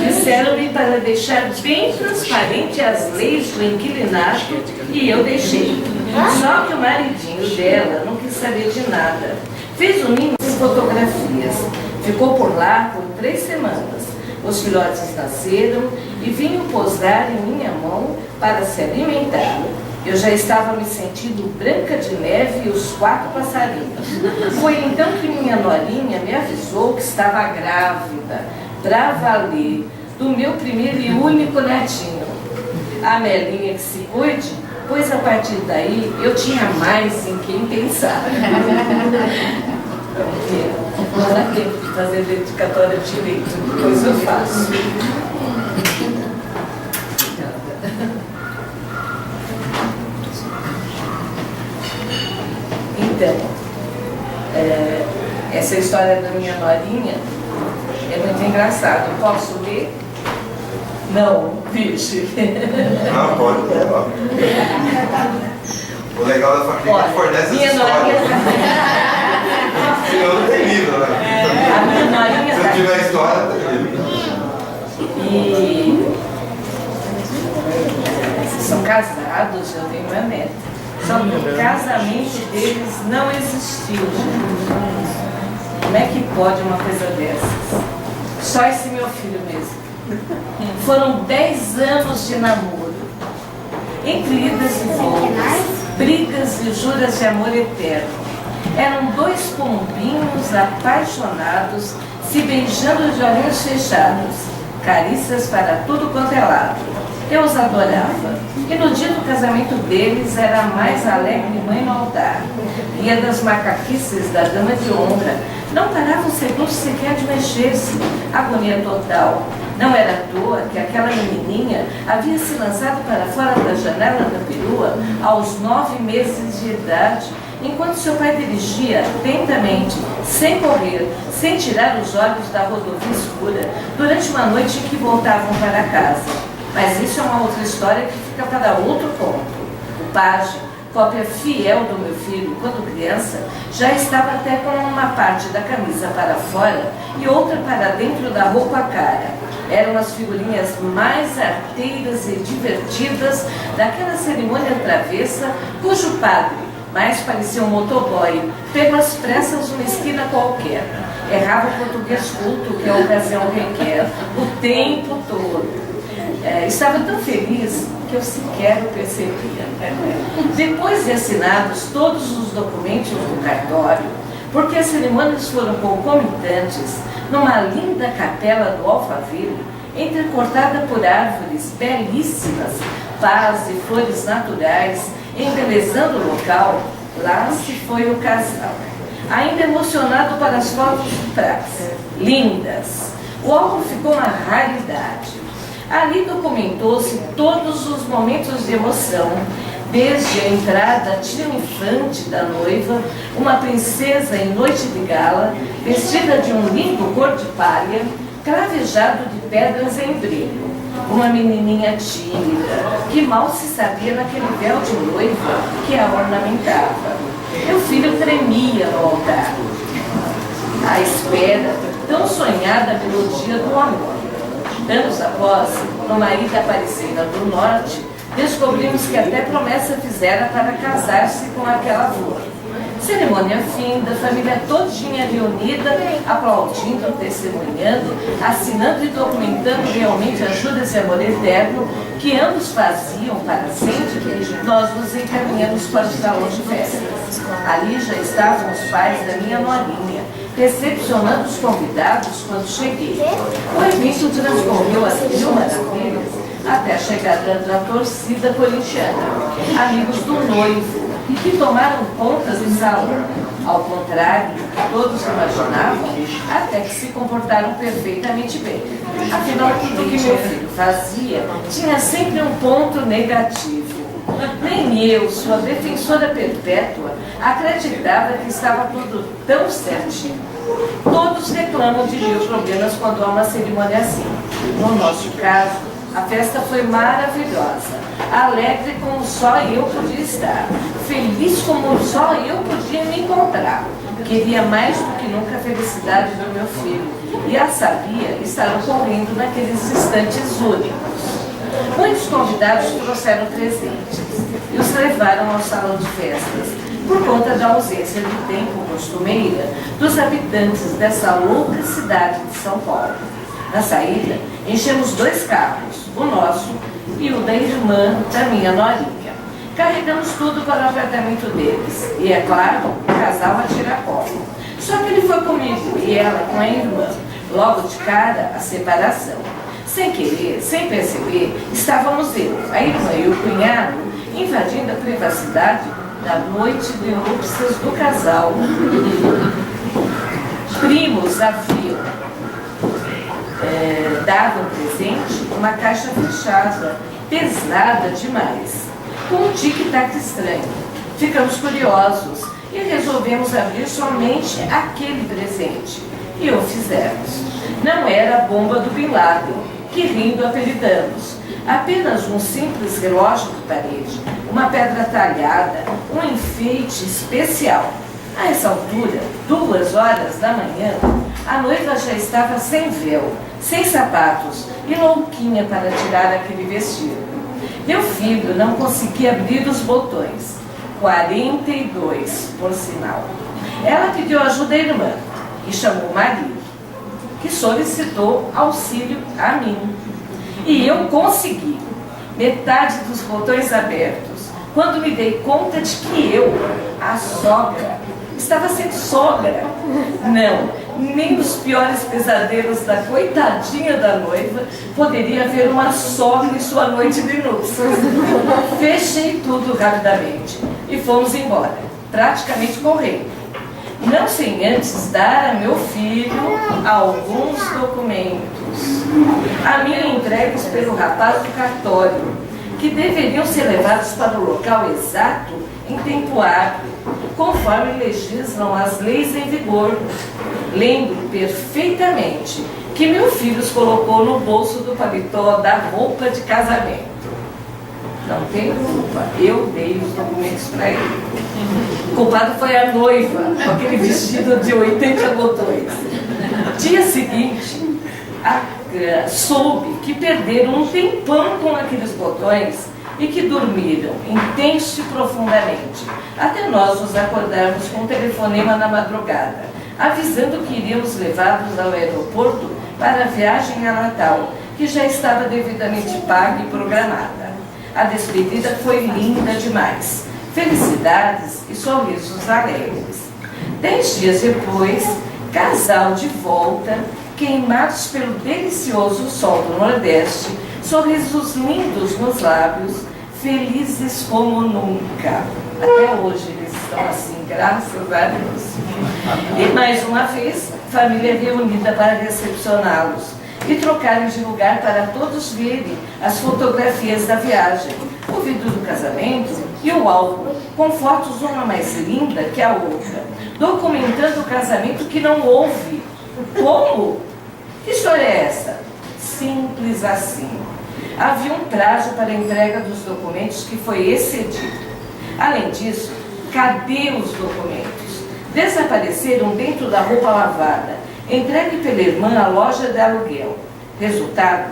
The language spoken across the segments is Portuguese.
disseram-me para deixar bem transparente as leis do inquilinato e eu deixei. Só que o maridinho dela não quis saber de nada. Fez o ninho de fotografias. Ficou por lá por 3 semanas. Os filhotes nasceram e vinham posar em minha mão para se alimentar. Eu já estava me sentindo Branca de Neve e os 4 passarinhos. Foi então que minha norinha me avisou que estava grávida, pra valer, do meu primeiro e único netinho. A Melinha que se cuide, pois a partir daí eu tinha mais em quem pensar. Não dá tempo de fazer dedicatória direito, depois eu faço. Então, essa história da minha norinha é muito engraçada. Posso ler? Não, vixe. Não, pode. O legal da família é que fornece minha as histórias. Norinha... Eu não tenho livro, né? A minha norinha... Se eu tiver história, tem livro. E... são casados, eu tenho uma neta. Só que o casamento deles não existiu. Como é que pode uma coisa dessas? Só esse meu filho mesmo. Foram 10 anos de namoro. Entre idas e voltas, brigas e juras de amor eterno. Eram 2 pombinhos apaixonados, se beijando de olhinhos fechados. Carícias para tudo quanto é lado. Eu os adorava. E no dia do casamento deles era a mais alegre mãe no altar. Ria das macaquices da dama de honra. Não parava um segundo sequer de mexer-se. Agonia total. Não era à toa que aquela menininha havia se lançado para fora da janela da perua aos 9 meses de idade, enquanto seu pai dirigia atentamente, sem correr, sem tirar os olhos da rodovia escura, durante uma noite em que voltavam para casa. Mas isso é uma outra história que fica para outro conto. O pajem, cópia fiel do meu filho quando criança, já estava até com uma parte da camisa para fora e outra para dentro da roupa cara. Eram as figurinhas mais arteiras e divertidas daquela cerimônia travessa, cujo padre mais parecia um motoboy, pego às pressas uma esquina qualquer. Errava o português culto que a ocasião requer, o tempo todo. Estava tão feliz que eu sequer o percebia. Depois de assinados todos os documentos do cartório, porque as cerimônias foram concomitantes, numa linda capela do Alphaville, entrecortada por árvores belíssimas, pás e flores naturais, embelezando o local, lá se foi o casal. Ainda emocionado para as fotos de praxe, lindas. O álbum ficou uma raridade. Ali documentou-se todos os momentos de emoção, desde a entrada triunfante da noiva, uma princesa em noite de gala, vestida de um lindo cor de palha, cravejado de pedras em brilho. Uma menininha tímida, que mal se sabia naquele véu de noiva que a ornamentava. Meu filho tremia no altar, à espera tão sonhada melodia do amor. Anos após, numa ida aparecida do norte, descobrimos que até promessa fizera para casar-se com aquela flor. Cerimônia finda, família todinha reunida, aplaudindo, testemunhando, assinando e documentando realmente as juras de amor eterno que ambos faziam para sempre. Nós nos encaminhamos para o salão de festas. Ali já estavam os pais da minha norinha, recepcionando os convidados quando cheguei. O evento transcorreu a 1000 maravilhas até a chegada da torcida corintiana, amigos do noivo, que tomaram conta do salão, ao contrário do que todos imaginavam, até que se comportaram perfeitamente bem. Afinal, tudo que meu filho fazia tinha sempre um ponto negativo. Nem eu, sua defensora perpétua, acreditava que estava tudo tão certinho. Todos reclamam de mil problemas quando há uma cerimônia assim. No nosso caso, a festa foi maravilhosa, alegre como só eu podia estar, feliz como só eu podia me encontrar. Queria mais do que nunca a felicidade do meu filho, e a sabia estar ocorrendo naqueles instantes únicos. Muitos convidados trouxeram presentes e os levaram ao salão de festas, por conta da ausência de tempo costumeira dos habitantes dessa louca cidade de São Paulo. Na saída, enchemos 2 carros, o nosso e o da irmã da minha norinha. Carregamos tudo para o apartamento deles e, é claro, o casal a tiracolo. Só que ele foi comigo e ela com a irmã. Logo de cara, a separação. Sem querer, sem perceber, estávamos eu, a irmã e o cunhado invadindo a privacidade da noite de núpcias do casal. Primos haviam dado um presente, uma caixa fechada, pesada demais, com um tic-tac estranho. Ficamos curiosos e resolvemos abrir somente aquele presente. E o fizemos. Não era a bomba do Bin Laden, que rindo apelidamos. Apenas um simples relógio de parede, uma pedra talhada, um enfeite especial. A essa altura, 2 horas da manhã, a noiva já estava sem véu, sem sapatos e louquinha para tirar aquele vestido. Meu filho não conseguia abrir os botões. 42, por sinal. Ela pediu ajuda à irmã e chamou o marido, que solicitou auxílio a mim. E eu consegui metade dos botões abertos, quando me dei conta de que eu, a sogra, estava sendo sogra. Não, nem nos piores pesadelos da coitadinha da noiva poderia haver uma sogra em sua noite de núpcias. Fechei tudo rapidamente e fomos embora, praticamente correndo. Não sem antes dar a meu filho alguns documentos, a mim entregues pelo rapaz do cartório, que deveriam ser levados para o local exato em tempo hábil, conforme legislam as leis em vigor. Lembro perfeitamente que meu filho os colocou no bolso do paletó da roupa de casamento. Não tem culpa, eu dei os documentos para ele. O culpado foi a noiva, com aquele vestido de 80 botões. Dia seguinte, soube que perderam um tempão com aqueles botões e que dormiram intenso e profundamente, até nós nos acordarmos com um telefonema na madrugada, avisando que iríamos levá-los ao aeroporto para a viagem a Natal, que já estava devidamente paga e programada. A despedida foi linda demais. Felicidades e sorrisos alegres. 10 dias depois, casal de volta, queimados pelo delicioso sol do Nordeste, sorrisos lindos nos lábios, felizes como nunca. Até hoje eles estão assim, graças a Deus. E mais uma vez, família reunida para recepcioná-los e trocarem de lugar para todos verem as fotografias da viagem, o vídeo do casamento e o álbum, com fotos uma mais linda que a outra, documentando o casamento que não houve. Como? Que história é essa? Simples assim. Havia um prazo para a entrega dos documentos que foi excedido. Além disso, cadê os documentos? Desapareceram dentro da roupa lavada, entregue pela irmã à loja de aluguel. Resultado?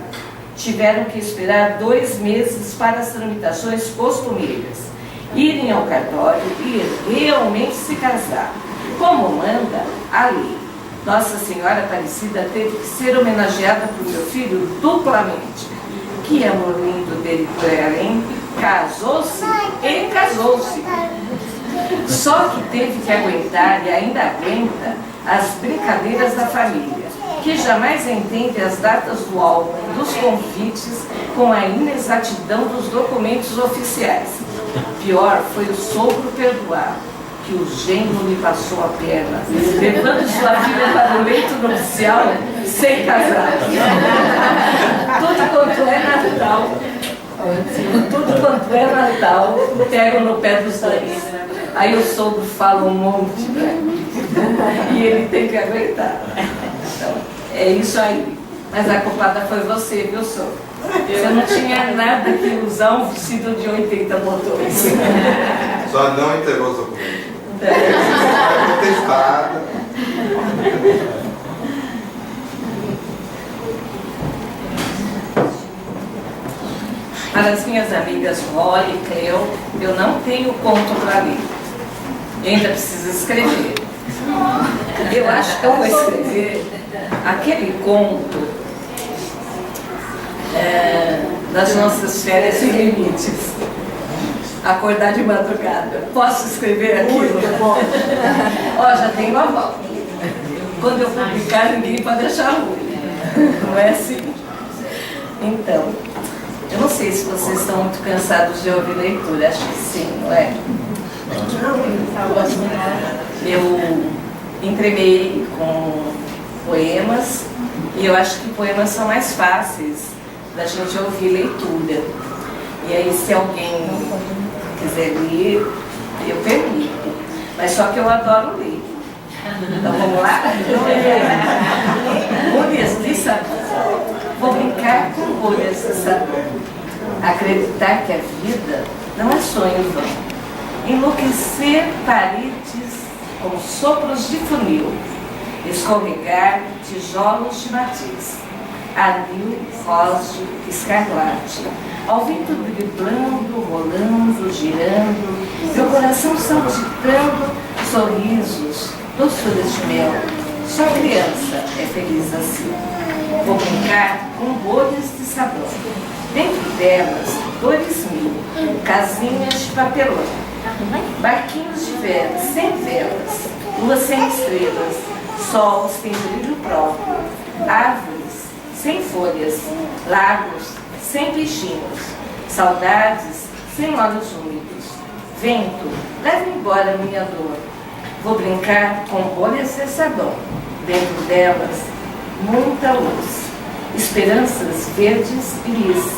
Tiveram que esperar 2 meses para as tramitações costumeiras, irem ao cartório e realmente se casar, como manda a lei. Nossa Senhora Aparecida teve que ser homenageada por meu filho duplamente. Que amor lindo dele por ela, hein? Casou-se e casou-se. Só que teve que aguentar e ainda aguenta as brincadeiras da família, que jamais entende as datas do álbum, dos convites, com a inexatidão dos documentos oficiais. Pior foi o sogro perdoar, que o genro lhe passou a perna, levando sua filha para o leito nupcial sem casar. Tudo quanto é Natal, pegam no pé dos dois. Aí o sogro fala um monte, né? E ele tem que aguentar. Então, é isso aí. Mas a culpada foi você, viu, sogro? Você não tinha nada que usar um vestido de 80 botões. Só não entregou os documentos. Foi contestada. Para as minhas amigas Roy e Cleo, eu não tenho conto para ler. Eu ainda preciso escrever. Eu acho que eu vou escrever aquele conto das nossas férias sem limites. Acordar de madrugada. Posso escrever aquilo? Ó, já tenho a volta. Quando eu publicar, ninguém pode achar ruim. Não é assim? Então, eu não sei se vocês estão muito cansados de ouvir leitura. Acho que sim, não é? Eu entremei com poemas e eu acho que poemas são mais fáceis da gente ouvir leitura. E aí, se alguém quiser ler, eu permito. Mas só que eu adoro ler. Então vamos lá? Bolhas de sabor. Vou brincar com bolhas de sabor. Acreditar que a vida não é sonho vão. Enlouquecer paredes com sopros de funil. Escorregar tijolos de matiz. Anil, rosa, escarlate. Ao vento driblando, rolando, girando, meu coração saltitando, sorrisos, doçuras de mel. Só criança é feliz assim. Vou brincar com bolhas de sabão. Dentro delas, dores mil, casinhas de papelão, barquinhos de velas, sem velas, lua sem estrelas, sol sem brilho próprio, árvores sem folhas, lagos sem bichinhos, saudades sem olhos úmidos. Vento, leva embora minha dor. Vou brincar com bolhas de sabão. Dentro delas, muita luz. Esperanças verdes e lis.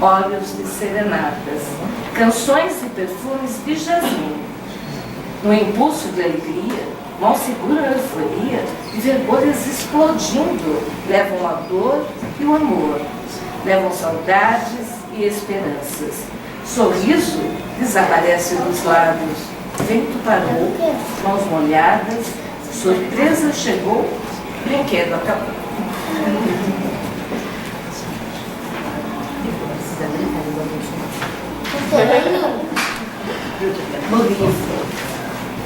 Olhos de serenatas. Canções e perfumes de jasmim. No impulso de alegria, mal segura a euforia, e ver bolhas explodindo. Levam a dor e o amor. Levam saudades e esperanças. Sorriso desaparece dos lábios. Vento parou, mãos molhadas. Surpresa chegou, brinquedo acabou. No livro,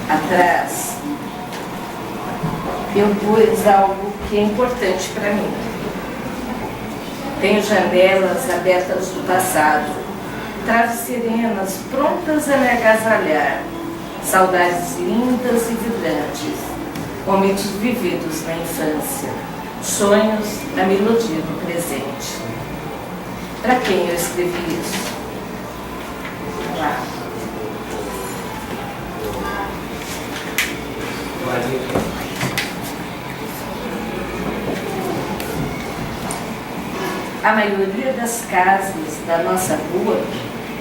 atrás, eu pus algo que é importante para mim. Tenho janelas abertas do passado, traves serenas prontas a me agasalhar, saudades lindas e vibrantes, momentos vividos na infância, sonhos na melodia do presente. Para quem eu escrevi isso? Lá. A maioria das casas da nossa rua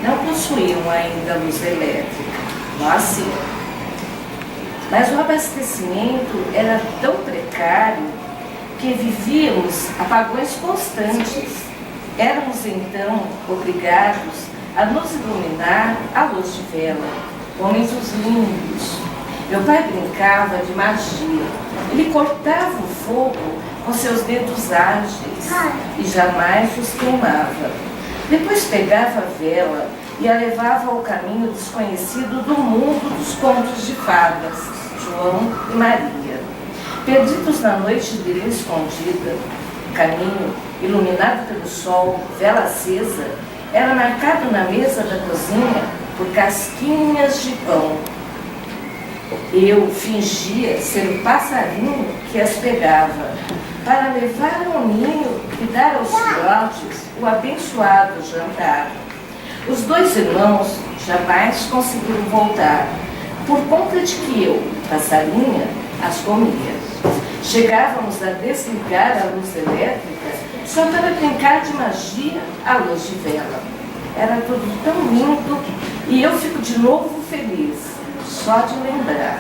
não possuíam ainda luz elétrica, nós sim. Mas o abastecimento era tão precário que vivíamos apagões constantes. Éramos então obrigados a nos iluminar à luz de vela, momentos lindos. Meu pai brincava de magia. Ele cortava o fogo com seus dedos ágeis e jamais os queimava. Depois pegava a vela e a levava ao caminho desconhecido do mundo dos contos de fadas, João e Maria. Perdidos na noite dele escondida, o caminho, iluminado pelo sol, vela acesa, era marcado na mesa da cozinha por casquinhas de pão. Eu fingia ser o passarinho que as pegava, para levar ao ninho e dar aos filhotes o abençoado jantar. Os dois irmãos jamais conseguiram voltar, por conta de que eu, passarinha, as comia. Chegávamos a desligar a luz elétrica só para brincar de magia à luz de vela. Era tudo tão lindo e eu fico de novo feliz, só de lembrar.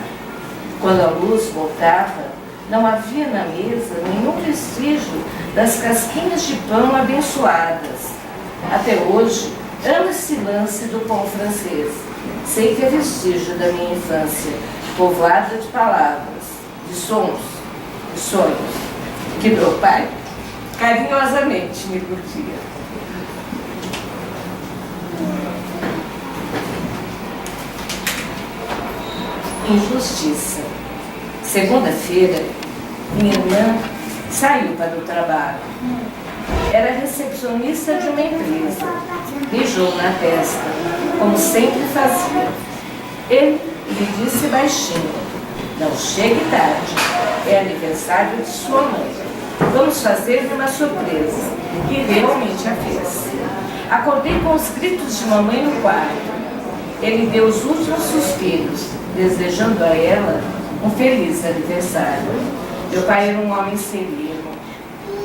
Quando a luz voltava, não havia na mesa nenhum vestígio das casquinhas de pão abençoadas. Até hoje, amo esse lance do pão francês. Sei que é vestígio da minha infância, povoada de palavras, de sons, de sonhos, que meu pai carinhosamente me curtia. Injustiça. Segunda-feira, minha irmã saiu para o trabalho. Era recepcionista de uma empresa. Beijou na testa, como sempre fazia. Ele lhe disse baixinho: não chegue tarde, é aniversário de sua mãe. Vamos fazer-lhe uma surpresa. E realmente a fez. Acordei com os gritos de mamãe no quarto. Ele deu os últimos suspiros, desejando a ela um feliz aniversário. Meu pai era um homem sereno,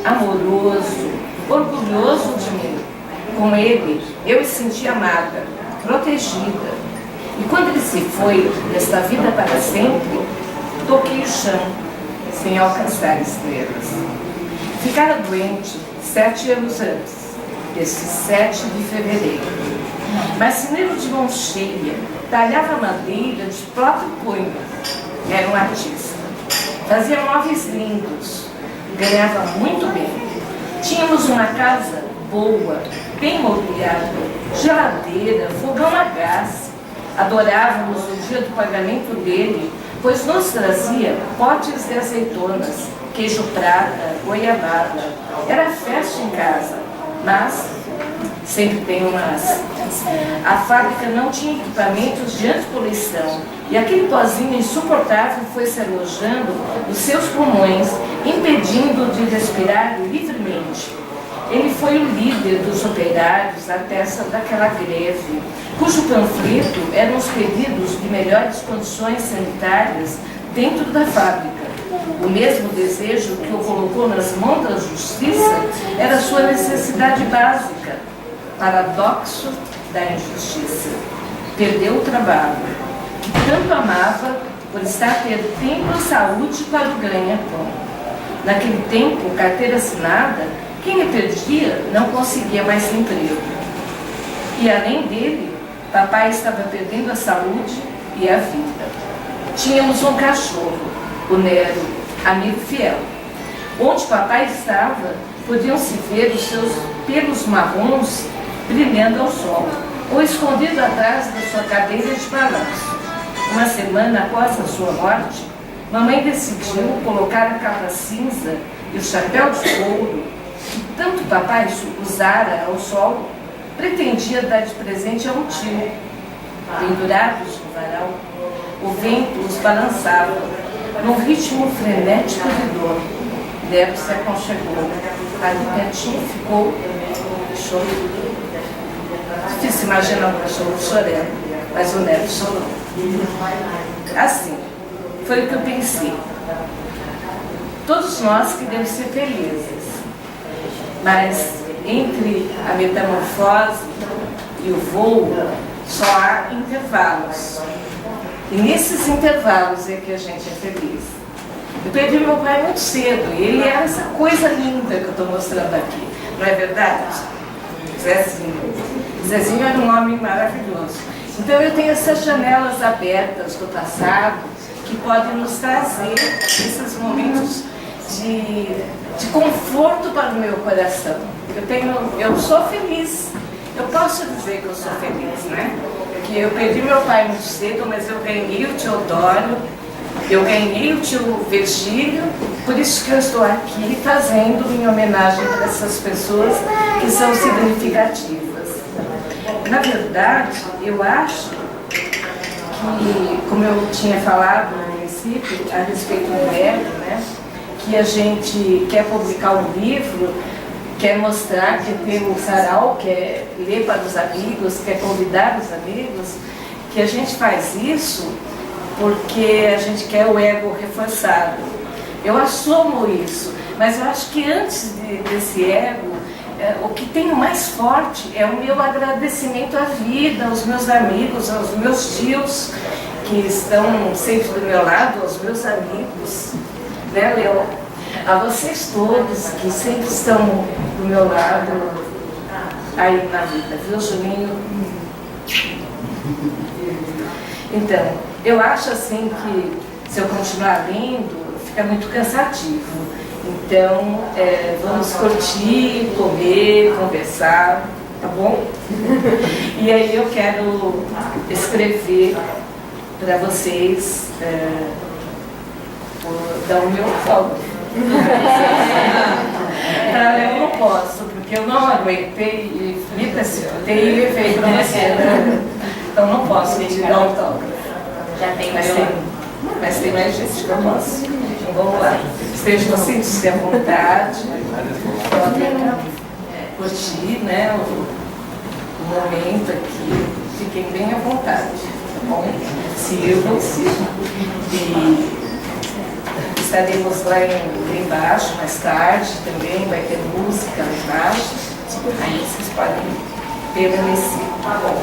amoroso, orgulhoso de mim. Com ele, eu me senti amada, protegida. E quando ele se foi desta vida para sempre, toquei o chão, sem alcançar estrelas. Ficara doente 7 anos antes, desse 7 de fevereiro. Marceneiro de mão cheia, talhava madeira de próprio punho. Era um artista. Fazia móveis lindos, ganhava muito bem. Tínhamos uma casa boa, bem mobiliada, geladeira, fogão a gás. Adorávamos o dia do pagamento dele, pois nos trazia potes de azeitonas, queijo prata, goiabada. Era festa em casa, mas sempre tem um mas. A fábrica não tinha equipamentos de antipoluição e aquele pozinho insuportável foi se alojando nos seus pulmões, impedindo de respirar livremente. Ele foi o líder dos operários até daquela greve, cujo panfleto eram os pedidos de melhores condições sanitárias dentro da fábrica. O mesmo desejo que o colocou nas mãos da justiça era sua necessidade básica. Paradoxo da injustiça. Perdeu o trabalho, que tanto amava por estar tendo tempo e saúde para o ganha-pão. Naquele tempo, carteira assinada, quem a perdia não conseguia mais emprego. E além dele, papai estava perdendo a saúde e a vida. Tínhamos um cachorro, o Nero, amigo fiel. Onde papai estava, podiam-se ver os seus pelos marrons brilhando ao sol, ou escondido atrás da sua cadeira de balanço. Uma semana após a sua morte, mamãe decidiu colocar a capa cinza e o chapéu de couro que tanto papai usara ao sol, pretendia dar de presente a um tio. Pendurados no varal, o vento os balançava, num ritmo frenético de dor. Nero se aconchegou. Ali pertinho ficou chorando. Difícil imaginar um cachorro chorando, mas o Nero chorou. Assim, foi o que eu pensei. Todos nós queremos ser felizes, mas entre a metamorfose e o voo só há intervalos. E nesses intervalos é que a gente é feliz. Eu perdi meu pai muito cedo e ele era essa coisa linda que eu estou mostrando aqui, não é verdade? Zezinho. Zezinho era um homem maravilhoso. Então eu tenho essas janelas abertas do passado que podem nos trazer esses momentos de conforto para o meu coração. Eu sou feliz. Eu posso dizer que eu sou feliz, né? Porque eu perdi meu pai muito cedo, mas eu ganhei o Teodoro, eu ganhei o tio Virgílio, por isso que eu estou aqui fazendo em homenagem para essas pessoas que são significativas. Na verdade, eu acho que, como eu tinha falado no princípio, a respeito do ego, né, que a gente quer publicar um livro, quer mostrar, quer ter um sarau, quer ler para os amigos, quer convidar os amigos, que a gente faz isso porque a gente quer o ego reforçado. Eu assumo isso, mas eu acho que antes desse ego, o que tenho mais forte é o meu agradecimento à vida, aos meus amigos, aos meus tios que estão sempre do meu lado, aos meus amigos, né, Leo? A vocês todos que sempre estão do meu lado aí na vida, viu, Julinho? Então, eu acho assim que se eu continuar lendo, fica muito cansativo. Então, vamos curtir, comer, conversar. tá bom? E aí eu quero escrever para vocês, dar o meu autógrafo. Para ler eu não posso, porque eu não aguentei e me impressionei e levei para você, né? Então não posso te dar autógrafo. Já tem Mas tem mais gente que eu posso. Então vamos lá. Estejam assim, à vontade. Podem curtir, né, o momento aqui. Fiquem bem à vontade, tá bom? Sirvam-se. E estaremos lá embaixo mais tarde também, vai ter música lá embaixo. Aí vocês podem permanecer. Tá bom.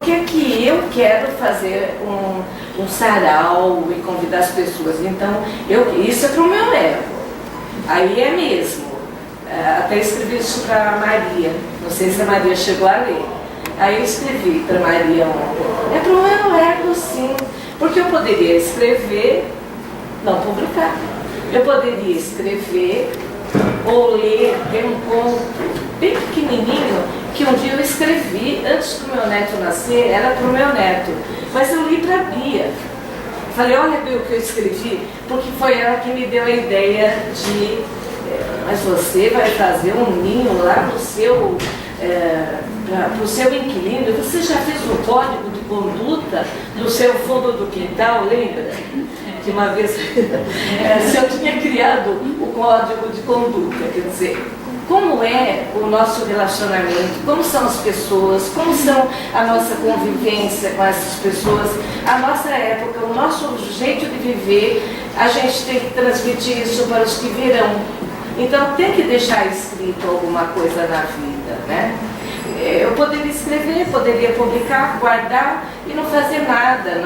Por que eu quero fazer um sarau e convidar as pessoas? Então, isso é para o meu ego. Aí é mesmo. Até escrevi isso para a Maria. Não sei se a Maria chegou a ler. Aí eu escrevi para a Maria ontem. É para o meu ego, sim. Porque eu poderia escrever, não publicar. Eu poderia escrever ou ler, ter um conto bem pequenininho que um dia eu escrevi antes do meu neto nascer, era para o meu neto. Mas eu li para a Bia. Falei, olha Bia, o que eu escrevi, porque foi ela que me deu a ideia de... Mas você vai fazer um ninho lá no seu, para o seu inquilino. Você já fez o código de conduta do seu fundo do quintal, lembra? Que uma vez se eu tinha criado o código de conduta, quer dizer, como é o nosso relacionamento, como são as pessoas, como são a nossa convivência com essas pessoas, a nossa época, o nosso jeito de viver, a gente tem que transmitir isso para os que virão. Então tem que deixar escrito alguma coisa na vida, né? Eu poderia escrever, poderia publicar, guardar e não fazer nada,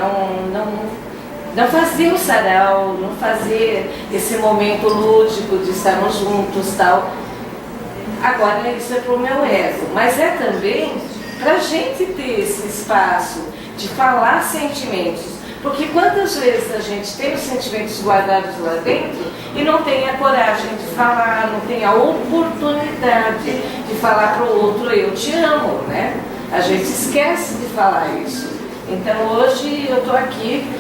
não fazer o sarau, não fazer esse momento lúdico de estarmos juntos, tal. Agora isso é para o meu ego, mas é também para a gente ter esse espaço de falar sentimentos. Porque quantas vezes a gente tem os sentimentos guardados lá dentro e não tem a coragem de falar, não tem a oportunidade de falar para o outro, eu te amo, né? A gente esquece de falar isso. Então hoje eu estou aqui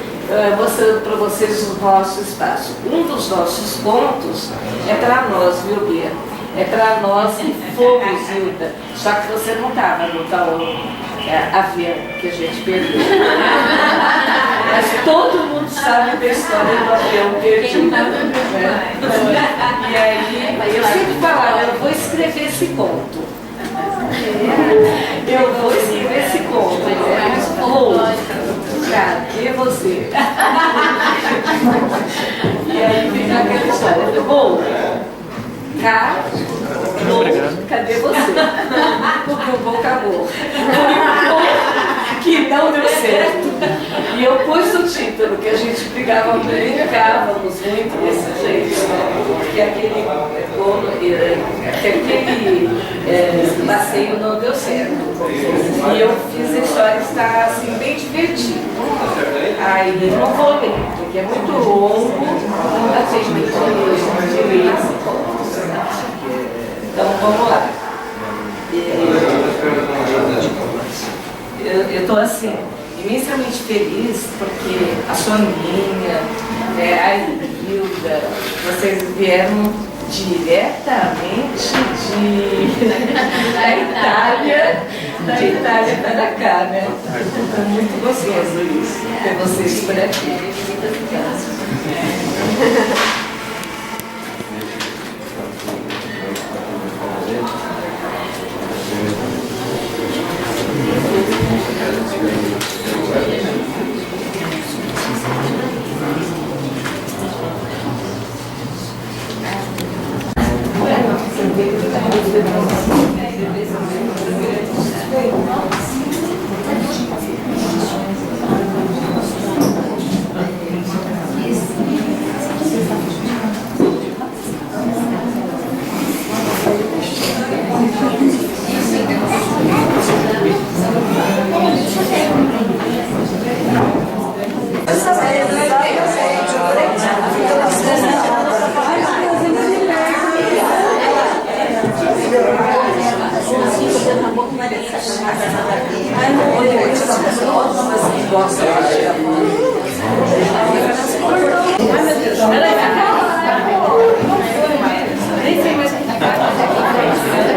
mostrando para vocês o nosso espaço. Um dos nossos pontos é para nós, viu, Bia? É para nós que fomos, Hilda. Só que você não estava no tal avião que a gente perdeu. Mas todo mundo sabe da história do avião perdido. Né? E aí, eu sempre falava, eu vou escrever esse conto. Eu vou escrever esse conto. Cadê você? E aí fica aquela história. Vou. Cadê você? Porque o voo acabou. Que não deu certo. E eu pus o título, que a gente brincávamos muito desse jeito, né? Que aquele passeio não deu certo. E eu fiz a história estar assim, bem divertida. Aí não vou ler, porque é muito longo, não dá tempo de ler esse conto. Então vamos lá. Eu estou assim, imensamente feliz porque a Soninha, a Hilda, vocês vieram diretamente da Itália para cá, né? Então, muito gostoso isso, ter vocês por aqui. gosta de tirar foto. Ai, meu Deus. Ela é nem sei mais o que deixa aí.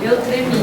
Eu tremi.